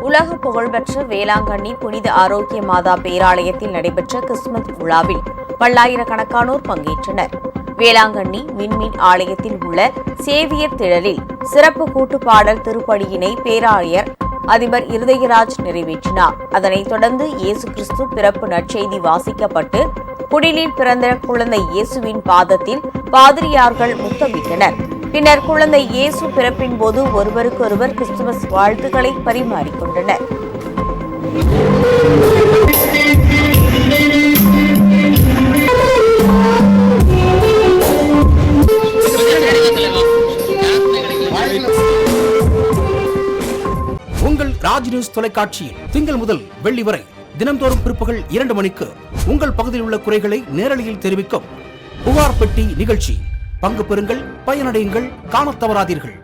உலக புகழ்பெற்ற வேளாங்கண்ணி புனித ஆரோக்கிய மாதா பேராலயத்தில் நடைபெற்ற கிறிஸ்துமஸ் விழாவில் பல்லாயிரக்கணக்கானோர் பங்கேற்றனர். வேளாங்கண்ணி விண்மீன் ஆலயத்தில் உள்ள சேவியர் திடலில் சிறப்பு கூட்டுப்பாடல் திருப்பலியினை பேராயர் அதிபர் இருதயராஜ் நிறைவேற்றினார். அதனைத் தொடர்ந்து இயேசு கிறிஸ்து பிறப்பு நற்செய்தி வாசிக்கப்பட்டு குடிலில் பிறந்த குழந்தை இயேசுவின் பாதத்தில் பாதிரியார்கள் முத்தமிட்டனர். பின்னர் குழந்தை இயேசு பிறப்பின் போது ஒருவருக்கொருவர் கிறிஸ்துமஸ் வாழ்த்துக்களை பரிமாறிக்கொண்டனர். உங்கள் ராஜ் நியூஸ் தொலைக்காட்சியில் திங்கள் முதல் வெள்ளி வரை தினந்தோறும் பிற்பகல் 2 மணிக்கு உங்கள் பகுதியில் உள்ள குறைகளை நேரலையில் தெரிவிக்கும் புகார் பெட்டி நிகழ்ச்சி. பங்கு பெறுங்கள், பயனடையுங்கள், காணத் தவறாதீர்கள்.